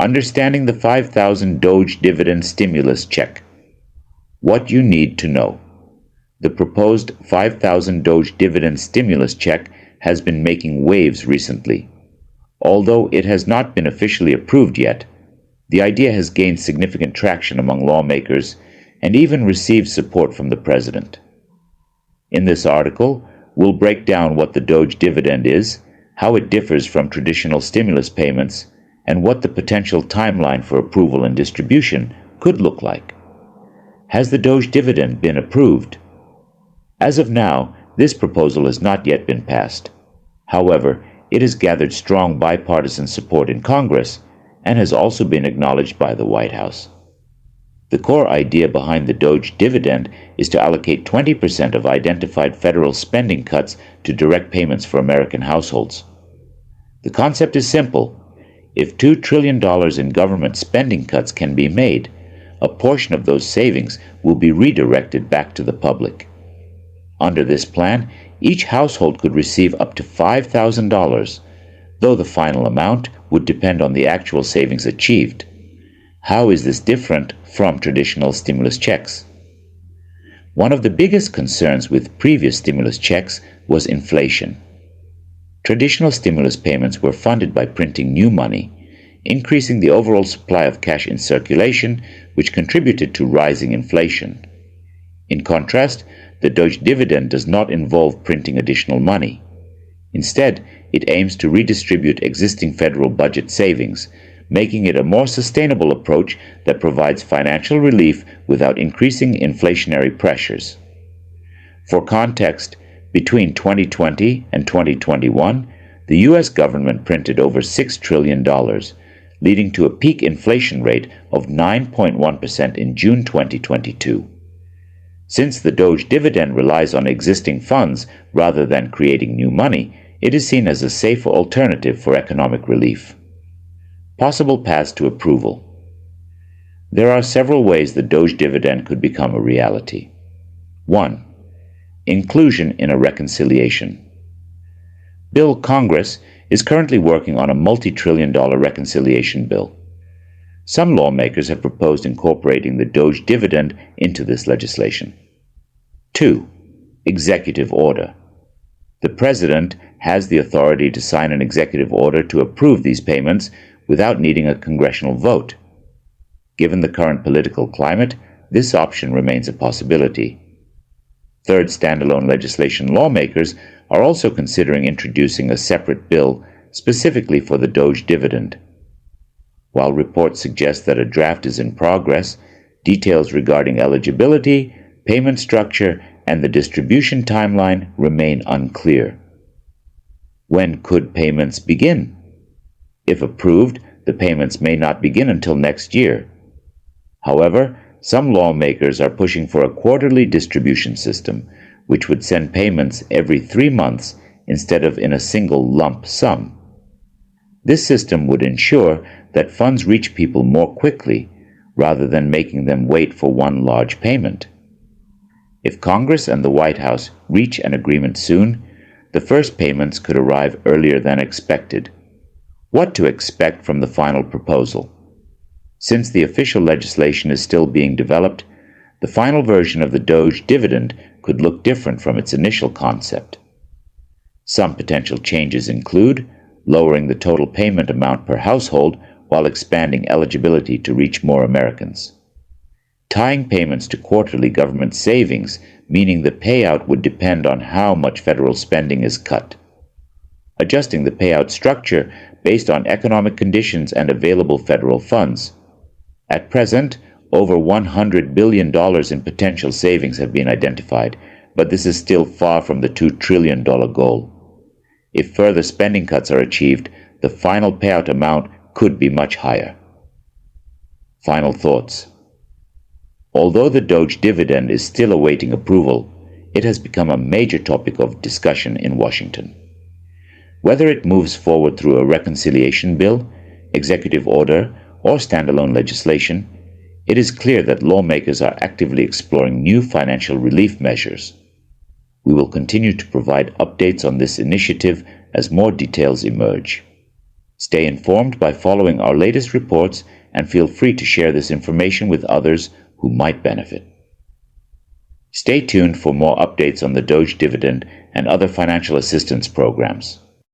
Understanding the 5,000 DOGE dividend stimulus check. What you need to know. The proposed 5,000 DOGE dividend stimulus check has been making waves recently. Although it has not been officially approved yet, the idea has gained significant traction among lawmakers and even received support from the president. In this article, we'll break down what the DOGE dividend is, how it differs from traditional stimulus payments, and what the potential timeline for approval and distribution could look like. Has the DOGE dividend been approved? As of now, this proposal has not yet been passed. However, it has gathered strong bipartisan support in Congress and has also been acknowledged by the White House. The core idea behind the DOGE dividend is to allocate 20% of identified federal spending cuts to direct payments for American households. The concept is simple. If $2 trillion in government spending cuts can be made, a portion of those savings will be redirected back to the public. Under this plan, each household could receive up to $5,000, though the final amount would depend on the actual savings achieved. How is this different from traditional stimulus checks? One of the biggest concerns with previous stimulus checks was inflation. Traditional stimulus payments were funded by printing new money, increasing the overall supply of cash in circulation, which contributed to rising inflation. In contrast, the DOGE dividend does not involve printing additional money. Instead, it aims to redistribute existing federal budget savings, making it a more sustainable approach that provides financial relief without increasing inflationary pressures. For context, between 2020 and 2021, the U.S. government printed over $6 trillion, leading to a peak inflation rate of 9.1% in June 2022. Since the DOGE dividend relies on existing funds rather than creating new money, it is seen as a safer alternative for economic relief. Possible paths to approval. There are several ways the DOGE dividend could become a reality. 1. Inclusion in a reconciliation. Congress is currently working on a multi-trillion-dollar reconciliation bill. Some lawmakers have proposed incorporating the DOGE dividend into this legislation. 2. Executive order. The President has the authority to sign an executive order to approve these payments without needing a congressional vote. Given the current political climate, this option remains a possibility. Third, standalone legislation. Lawmakers are also considering introducing a separate bill specifically for the DOGE dividend. While reports suggest that a draft is in progress, details regarding eligibility, payment structure, and the distribution timeline remain unclear. When could payments begin? If approved, the payments may not begin until next year. However, some lawmakers are pushing for a quarterly distribution system, which would send payments every 3 months instead of in a single lump sum. This system would ensure that funds reach people more quickly, rather than making them wait for one large payment. If Congress and the White House reach an agreement soon, the first payments could arrive earlier than expected. What to expect from the final proposal? Since the official legislation is still being developed, the final version of the DOGE dividend could look different from its initial concept. Some potential changes include lowering the total payment amount per household while expanding eligibility to reach more Americans. Tying payments to quarterly government savings, meaning the payout would depend on how much federal spending is cut. Adjusting the payout structure based on economic conditions and available federal funds. At present, over $100 billion in potential savings have been identified, but this is still far from the $2 trillion goal. If further spending cuts are achieved, the final payout amount could be much higher. Final thoughts. Although the DOGE dividend is still awaiting approval, it has become a major topic of discussion in Washington. Whether it moves forward through a reconciliation bill, executive order, or standalone legislation, it is clear that lawmakers are actively exploring new financial relief measures. We will continue to provide updates on this initiative as more details emerge. Stay informed by following our latest reports and feel free to share this information with others who might benefit. Stay tuned for more updates on the DOGE dividend and other financial assistance programs.